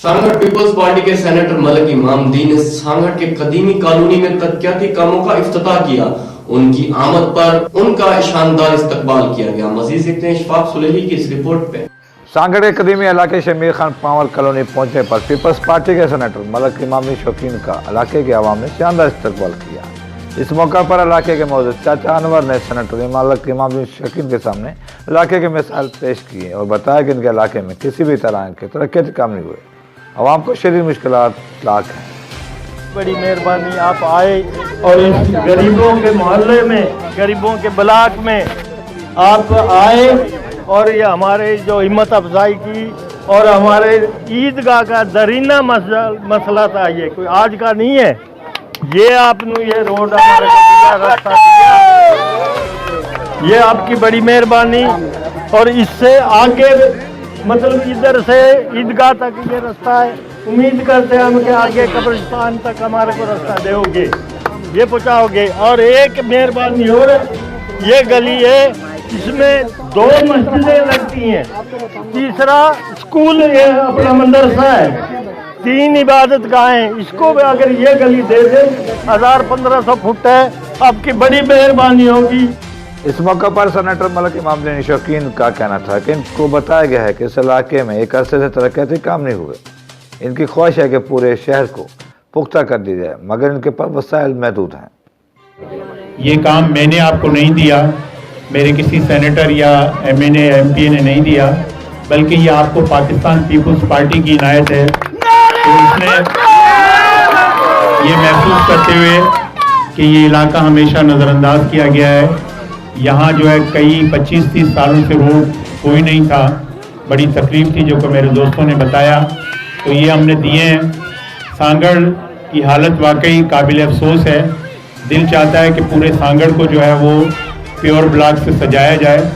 Sanghar peoples party के senator Malik Imamdin ने सांगड़ के कदीमी कॉलोनी में तरक्याती कामों का इफ्तिताह किया। उनकी आमद पर उनका शानदार इस्तकबाल किया गया। मजीद देखते हैं इशफाक सुलेही की इस रिपोर्ट पे। सांगड़ के कदीमी इलाके से मीर खान पावर कॉलोनी पहुंचने पर पीपल्स पार्टी के सेनेटर मलिक इमामदीन शौकीन का इलाके के अवाम ने शानदार इस्तकबाल किया। इस मौका पर इलाके के मौजूद चाचा अनवर ने सेनेटर मलिक इमामदीन शौकीन के सामने इलाके के मिसाल पेश किए और बताया कि इनके इलाके में किसी भी तरह के तरक्याती काम नहीं हुए। अवाम को शदीद मुश्किलात लाक हैं। बड़ी मेहरबानी आप आए और इस गरीबों के मोहल्ले में, गरीबों के ब्लॉक में आप आए और ये हमारे जो हिम्मत अफजाई की और हमारे ईदगाह का दरीना मसला था, ये कोई आज का नहीं है। ये आपने ये रोड हमारे को दिया, रास्ता दिया, ये आपकी बड़ी मेहरबानी। और इससे आगे मतलब इधर से ईदगाह तक ये रास्ता है, उम्मीद करते हैं हम कि आगे कब्रिस्तान तक हमारे को रास्ता दोगे, ये पहुँचाओगे। और एक मेहरबानी और ये गली है, इसमें 2 मस्जिदें लगती हैं, तीसरा स्कूल है, अपना मदरसा है, 3 इबादत गाहें। इसको भी अगर ये गली दे दे, 1000-1500 फुट है, आपकी बड़ी मेहरबानी होगी। इस मौके पर सेनेटर मलिक इमामदीन शौकीन का कहना था कि इनको बताया गया है कि इस इलाके में एक अरसे से तरक्याती काम नहीं हुए। इनकी ख्वाहिश है कि पूरे शहर को पुख्ता कर दी जाए, मगर इनके पास वसाइल महदूद हैं। ये काम मैंने आपको नहीं दिया, मेरे किसी सेनेटर या एमएनए एमपी ने नहीं दिया, बल्कि ये आपको पाकिस्तान पीपल्स पार्टी की इनायत है। तो इसने ये महसूस करते हुए कि ये इलाका हमेशा नज़रअंदाज किया गया है, यहाँ जो है कई 25-30 सालों से रोड कोई नहीं था, बड़ी तकलीफ थी जो कि मेरे दोस्तों ने बताया, तो ये हमने दिए हैं। सांगड़ की हालत वाकई काबिल अफसोस है। दिल चाहता है कि पूरे सांगड़ को जो है वो प्योर ब्लॉक से सजाया जाए,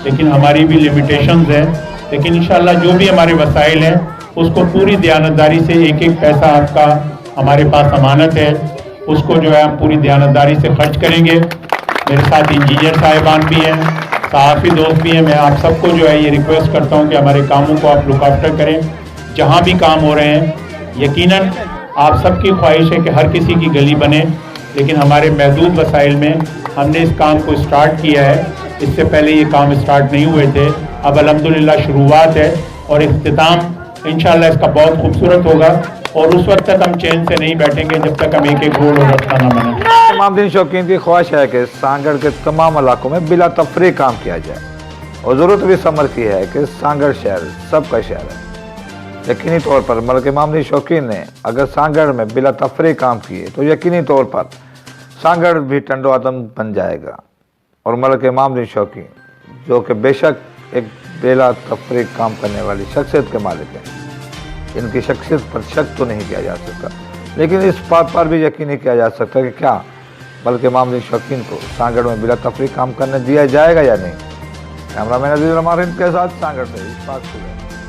लेकिन हमारी भी लिमिटेशंस है। लेकिन इंशाल्लाह जो भी हमारे वसाइल हैं उसको पूरी दयानतदारी से, एक एक पैसा आपका हमारे पास अमानत है, उसको जो है हम पूरी दयानतदारी से खर्च करेंगे। मेरे साथ इंजीनियर साहिबान भी हैं, सहाफ़ी दोस्त भी हैं। मैं आप सबको जो है ये रिक्वेस्ट करता हूँ कि हमारे कामों को आप लुक आफ्टर करें। जहाँ भी काम हो रहे हैं, यकीनन आप सबकी ख्वाहिश है कि हर किसी की गली बने, लेकिन हमारे महदूद वसाइल में हमने इस काम को स्टार्ट किया है। इससे पहले ये काम स्टार्ट नहीं हुए थे, अब अल्हम्दुलिल्लाह शुरुआत है और इख्तिताम इंशाल्लाह इसका बहुत खूबसूरत होगा। और उस वक्त तक हम चैन से नहीं बैठेंगे जब तक हम एक एक रोड और रास्ता ना बने। इमामदीन शौकीन की ख्वाहिश है कि सांगड़ के तमाम इलाकों में बिला तफरी काम किया जाए और ज़रूरत भी समझ की है कि सांगड़ शहर सबका शहर है। यकीनी तौर पर मलिक इमामदीन शौकीन ने अगर सांगड़ में बिला तफरी काम किए तो यकीनी तौर पर सांगड़ भी टंडो आदम बन जाएगा। और मलिक इमामदीन शौकीन जो कि बेशक एक बिला तफरी काम करने वाली शख्सियत के मालिक हैं, इनकी शख्सियत पर शक तो नहीं किया जा सकता, लेकिन इस बात पर भी यकीन नहीं किया जा सकता कि क्या मलिक इमामदीन शौकीन को सांगड़ में बिला तफरी काम करने दिया जाएगा या नहीं। कैमरामैन अजीज रमारिन के साथ सांगड़ से इस बात